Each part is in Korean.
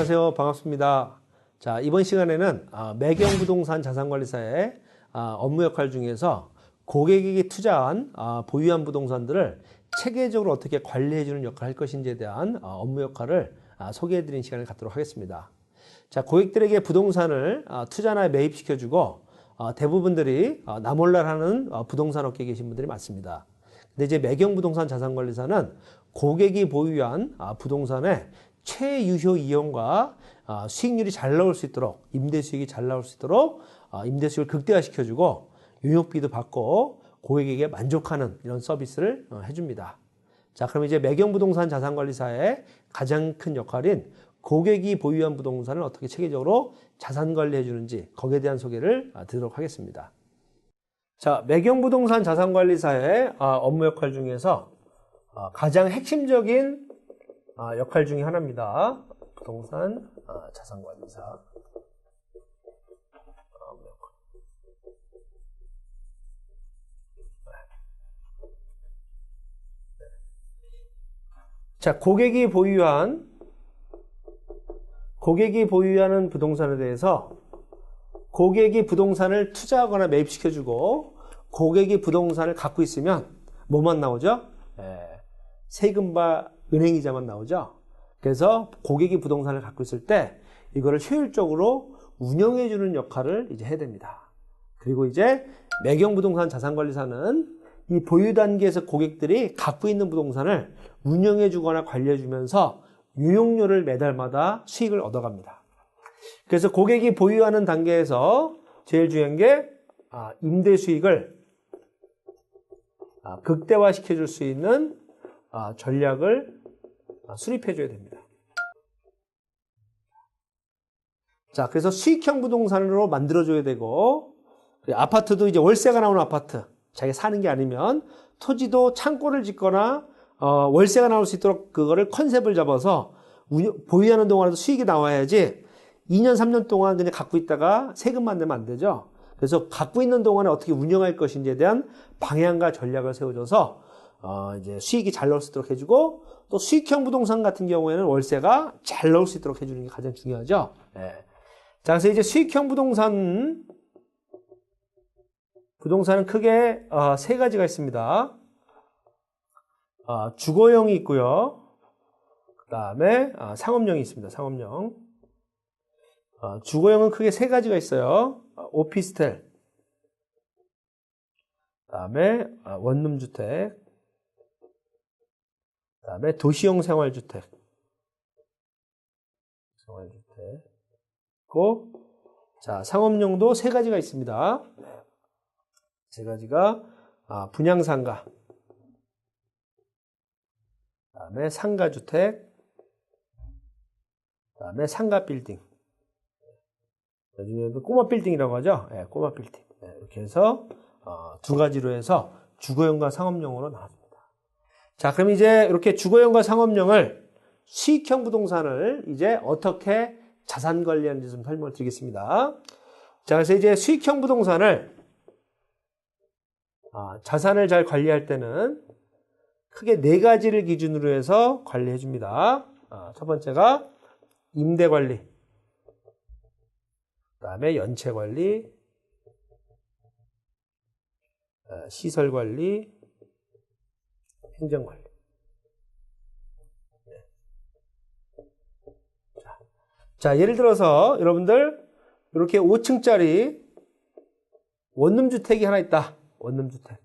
안녕하세요. 반갑습니다. 자, 이번 시간에는 매경부동산 자산관리사의 업무 역할 중에서 고객에게 투자한 보유한 부동산들을 체계적으로 어떻게 관리해주는 역할을 할 것인지에 대한 업무 역할을 소개해드리는 시간을 갖도록 하겠습니다. 자, 고객들에게 부동산을 투자나 매입시켜주고 대부분들이 나몰라라는 부동산 업계에 계신 분들이 많습니다. 근데 이제 매경부동산 자산관리사는 고객이 보유한 부동산의 최유효 이용과 수익률이 잘 나올 수 있도록, 임대 수익이 잘 나올 수 있도록 임대 수익을 극대화시켜주고 용역비도 받고 고객에게 만족하는 이런 서비스를 해줍니다. 자, 그럼 이제 매경부동산 자산관리사의 가장 큰 역할인 고객이 보유한 부동산을 어떻게 체계적으로 자산관리해 주는지 거기에 대한 소개를 드리도록 하겠습니다. 자, 매경부동산 자산관리사의 업무 역할 중에서 가장 핵심적인 역할 중에 하나입니다. 부동산 자산관리사 업무 역할. 자, 고객이 보유하는 부동산에 대해서 고객이 부동산을 투자하거나 매입시켜주고 고객이 부동산을 갖고 있으면 뭐만 나오죠? 세금과 은행이자만 나오죠. 그래서 고객이 부동산을 갖고 있을 때 이거를 효율적으로 운영해주는 역할을 이제 해야 됩니다. 그리고 이제 매경부동산 자산관리사는 이 보유 단계에서 고객들이 갖고 있는 부동산을 운영해주거나 관리해주면서 유용료를 매달마다 수익을 얻어갑니다. 그래서 고객이 보유하는 단계에서 제일 중요한 게 임대 수익을 극대화시켜줄 수 있는 전략을 수립해줘야 됩니다. 자, 그래서 수익형 부동산으로 만들어줘야 되고, 아파트도 이제 월세가 나오는 아파트, 자기가 사는 게 아니면 토지도 창고를 짓거나 월세가 나올 수 있도록 그거를 컨셉을 잡아서 보유하는 동안에도 수익이 나와야지 2년, 3년 동안 그냥 갖고 있다가 세금만 내면 안 되죠. 그래서 갖고 있는 동안에 어떻게 운영할 것인지에 대한 방향과 전략을 세워줘서 이제 수익이 잘 나올 수 있도록 해주고, 또 수익형 부동산 같은 경우에는 월세가 잘 나올 수 있도록 해주는 게 가장 중요하죠. 자, 그래서 이제 수익형 부동산은 크게 세 가지가 있습니다. 주거형이 있고요. 그 다음에 상업형이 있습니다. 상업형. 주거형은 크게 세 가지가 있어요. 오피스텔, 그 다음에 원룸주택, 그 다음에 도시형 생활주택. 있고, 자, 상업용도 세 가지가 있습니다. 세 가지가 분양상가, 그 다음에 상가주택, 그 다음에 상가빌딩. 요즘에도 꼬마빌딩이라고 하죠. 꼬마빌딩. 이렇게 해서 두 가지로 해서 주거용과 상업용으로 나왔습니다. 자, 그럼 이제 이렇게 주거용과 상업용을 수익형 부동산을 이제 어떻게 자산 관리하는지 좀 설명을 드리겠습니다. 자, 그래서 이제 수익형 부동산을 자산을 잘 관리할 때는 크게 네 가지를 기준으로 해서 관리해 줍니다. 첫 번째가 임대 관리, 그 다음에 연체 관리, 시설 관리, 행정 관리. 자, 예를 들어서 여러분들 이렇게 5층짜리 원룸주택이 하나 있다. 원룸주택.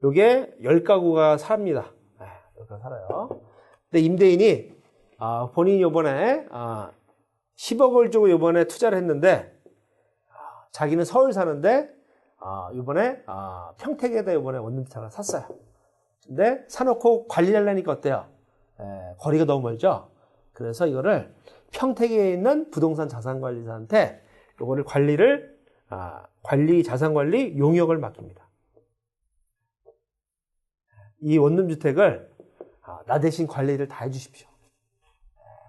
요게 10가구가 삽니다. 10가구가 살아요. 근데 임대인이 본인이 요번에 10억을 주고 요번에 투자를 했는데 자기는 서울 사는데 요번에 평택에다 요번에 원룸주택을 샀어요. 근데 사놓고 관리를 하려니까 어때요? 거리가 너무 멀죠? 그래서 이거를 평택에 있는 부동산 자산관리사한테 요거를 자산관리 용역을 맡깁니다. 이 원룸주택을 나 대신 관리를 다 해주십시오.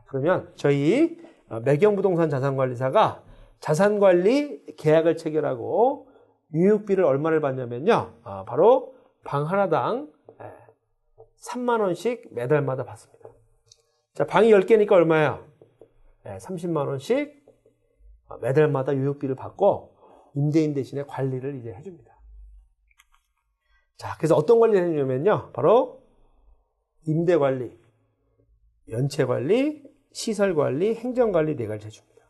그러면 저희 매경부동산 자산관리사가 자산관리 계약을 체결하고 유육비를 얼마를 받냐면요. 바로 방 하나당 3만 원씩 매달마다 받습니다. 자, 방이 10개니까 얼마야? 30만 원씩 매달마다 요역비를 받고 임대인 대신에 관리를 이제 해줍니다. 자, 그래서 어떤 관리를 해주냐면요. 바로 임대관리, 연체관리, 시설관리, 행정관리 4가지 해줍니다.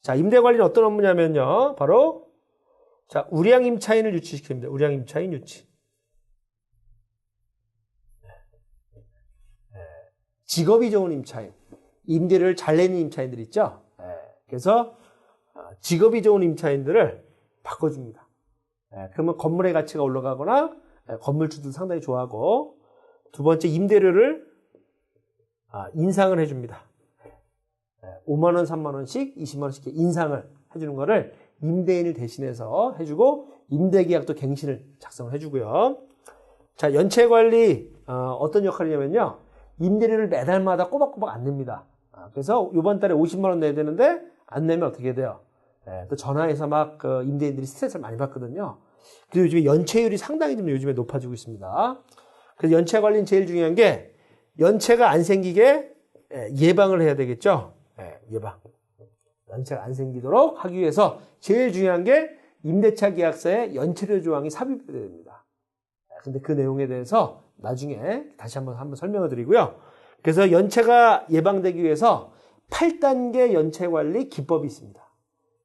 자, 임대관리는 어떤 업무냐면요. 바로 자, 우량 임차인을 유치시킵니다. 우량 임차인 유치. 직업이 좋은 임차인, 임대료를 잘 내는 임차인들 있죠. 그래서 직업이 좋은 임차인들을 바꿔줍니다. 그러면 건물의 가치가 올라가거나 건물주도 상당히 좋아하고, 두 번째 임대료를 인상을 해줍니다. 5만 원, 3만 원씩, 20만 원씩 인상을 해주는 거를 임대인을 대신해서 해주고, 임대계약도 갱신을 작성을 해주고요. 자, 연체관리 어떤 역할이냐면요. 임대료를 매달마다 꼬박꼬박 안 냅니다. 그래서 이번 달에 50만 원 내야 되는데 안 내면 어떻게 돼요? 또 전화해서 막 임대인들이 스트레스를 많이 받거든요. 그래서 요즘에 연체율이 상당히 좀 요즘에 높아지고 있습니다. 그래서 연체 관리는 제일 중요한 게 연체가 안 생기게 예방을 해야 되겠죠. 예방. 연체가 안 생기도록 하기 위해서 제일 중요한 게 임대차 계약서에 연체료 조항이 삽입돼야 됩니다. 근데 그 내용에 대해서 나중에 다시 한번 설명을 드리고요. 그래서 연체가 예방되기 위해서 8단계 연체관리 기법이 있습니다.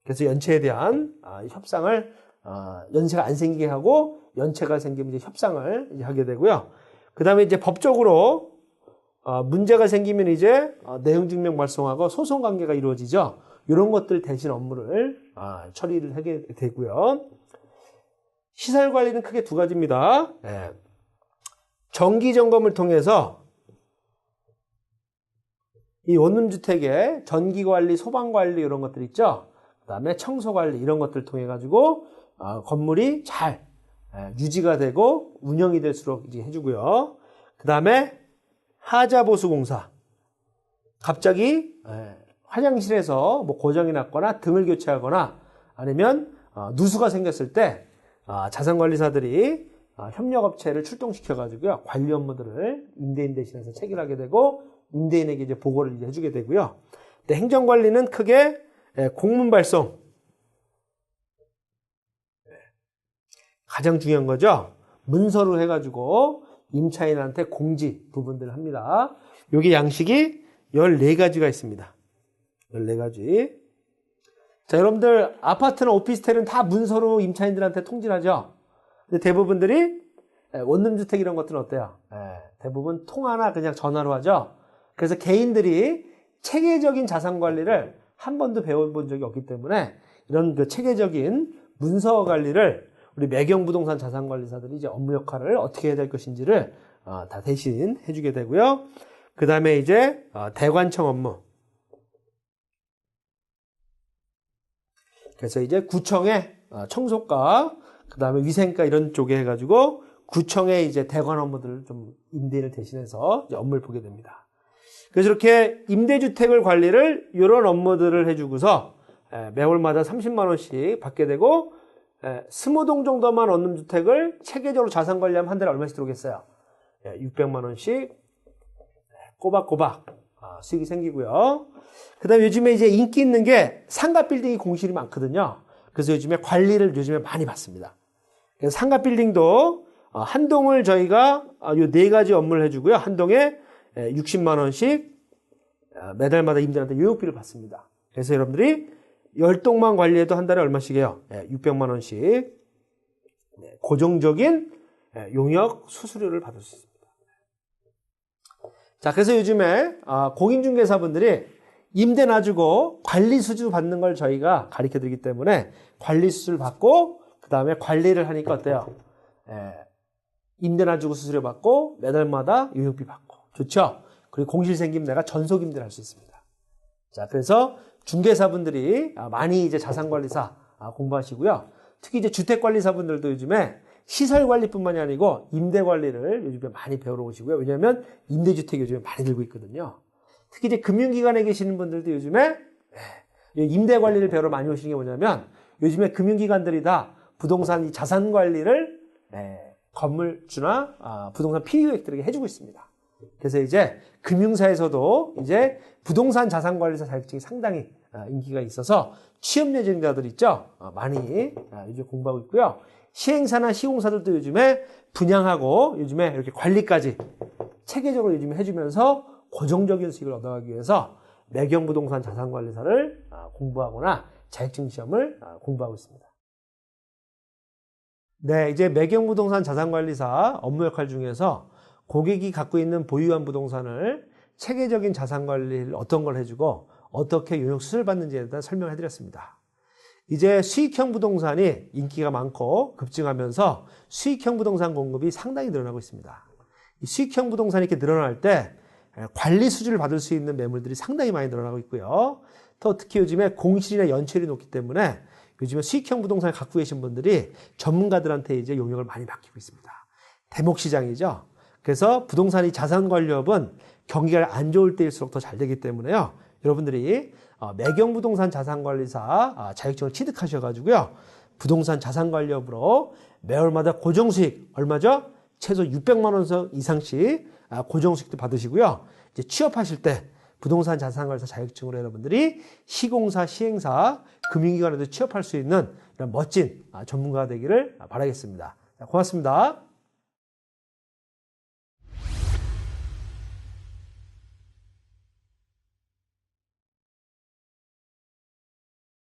그래서 연체에 대한 협상을 연체가 안 생기게 하고, 연체가 생기면 이제 협상을 이제 하게 되고요. 그 다음에 이제 법적으로 문제가 생기면 이제 내용증명 발송하고 소송 관계가 이루어지죠. 이런 것들 대신 업무를 처리를 하게 되고요. 시설 관리는 크게 2가지입니다. 정기 점검을 통해서 이 원룸주택의 전기 관리, 소방 관리 이런 것들 있죠. 그 다음에 청소 관리 이런 것들을 통해 가지고 건물이 잘 유지가 되고 운영이 될수록 이제 해주고요. 그 다음에 하자 보수 공사. 갑자기 화장실에서 뭐 고장이 났거나 등을 교체하거나 아니면 누수가 생겼을 때 자산관리사들이 협력업체를 출동시켜가지고요. 관리 업무들을 임대인 대신해서 체결하게 되고 임대인에게 이제 보고를 이제 해주게 되고요. 근데 행정관리는 크게 공문 발송. 가장 중요한 거죠. 문서로 해가지고 임차인한테 공지 부분들을 합니다. 여기 양식이 14가지가 있습니다. 14가지. 자, 여러분들 아파트나 오피스텔은 다 문서로 임차인들한테 통지하죠. 근데 대부분들이 원룸주택 이런 것들은 어때요? 대부분 통화나 그냥 전화로 하죠. 그래서 개인들이 체계적인 자산관리를 한 번도 배워본 적이 없기 때문에 이런 그 체계적인 문서 관리를 우리 매경부동산 자산관리사들이 이제 업무 역할을 어떻게 해야 될 것인지를 다 대신 해주게 되고요. 그 다음에 이제 대관청 업무. 그래서 이제 구청의 청소과, 그 다음에 위생과 이런 쪽에 해가지고 구청의 이제 대관 업무들을 좀 임대인을 대신해서 이제 업무를 보게 됩니다. 그래서 이렇게 임대주택을 관리를 이런 업무들을 해주고서 매월마다 30만 원씩 받게 되고 20동 정도만 얻는 주택을 체계적으로 자산 관리하면 한 달에 얼마씩 들어오겠어요? 600만 원씩 꼬박꼬박 수익이 생기고요. 그 다음에 요즘에 이제 인기 있는 게 상가 빌딩이 공실이 많거든요. 그래서 요즘에 관리를 요즘에 많이 받습니다. 그래서 상가 빌딩도 한 동을 저희가 요 4가지 업무를 해주고요. 한 동에 60만 원씩 매달마다 임대인한테 요역비를 받습니다. 그래서 여러분들이 10동만 관리해도 한 달에 얼마씩 해요? 600만 원씩 고정적인 용역 수수료를 받을 수 있습니다. 자, 그래서 요즘에 공인중개사분들이 임대 놔주고 관리 수주 받는 걸 저희가 가르쳐 드리기 때문에 관리 수수를 받고 그 다음에 관리를 하니까 어때요? 임대 놔주고 수수료 받고 매달마다 요역비 받고 좋죠? 그리고 공실 생기면 내가 전속 임대를 할 수 있습니다. 자, 그래서 중개사분들이 많이 이제 자산관리사 공부하시고요. 특히 이제 주택관리사분들도 요즘에 시설관리뿐만이 아니고 임대관리를 요즘에 많이 배우러 오시고요. 왜냐하면 임대주택이 요즘에 많이 들고 있거든요. 특히 이제 금융기관에 계시는 분들도 요즘에 임대관리를 배우러 많이 오시는 게 뭐냐면 요즘에 금융기관들이 다 부동산 자산관리를 건물주나 부동산 피의유액들에게 해주고 있습니다. 그래서 이제 금융사에서도 이제 부동산 자산관리사 자격증이 상당히 인기가 있어서 취업 예정자들 있죠. 많이 요즘 공부하고 있고요. 시행사나 시공사들도 요즘에 분양하고 요즘에 이렇게 관리까지 체계적으로 요즘에 해주면서 고정적인 수익을 얻어가기 위해서 매경부동산 자산관리사를 공부하거나 자격증 시험을 공부하고 있습니다. 네, 이제 매경부동산 자산관리사 업무 역할 중에서 고객이 갖고 있는 보유한 부동산을 체계적인 자산관리를 어떤 걸 해주고 어떻게 용역 수수료를 받는지에 대한 설명을 해드렸습니다. 이제 수익형 부동산이 인기가 많고 급증하면서 수익형 부동산 공급이 상당히 늘어나고 있습니다. 이 수익형 부동산이 이렇게 늘어날 때 관리 수주를 받을 수 있는 매물들이 상당히 많이 늘어나고 있고요. 또 특히 요즘에 공실이나 연체율이 높기 때문에 요즘에 수익형 부동산을 갖고 계신 분들이 전문가들한테 이제 용역을 많이 맡기고 있습니다. 대목 시장이죠. 그래서 부동산이 자산관리업은 경기가 안 좋을 때일수록 더 잘 되기 때문에요. 여러분들이 매경부동산 자산관리사 자격증을 취득하셔가지고요. 부동산 자산관리업으로 매월마다 고정수익 얼마죠? 최소 600만 원 이상씩 고정수익도 받으시고요. 이제 취업하실 때 부동산 자산관리사 자격증으로 여러분들이 시공사, 시행사, 금융기관에도 취업할 수 있는 이런 멋진 전문가가 되기를 바라겠습니다. 고맙습니다.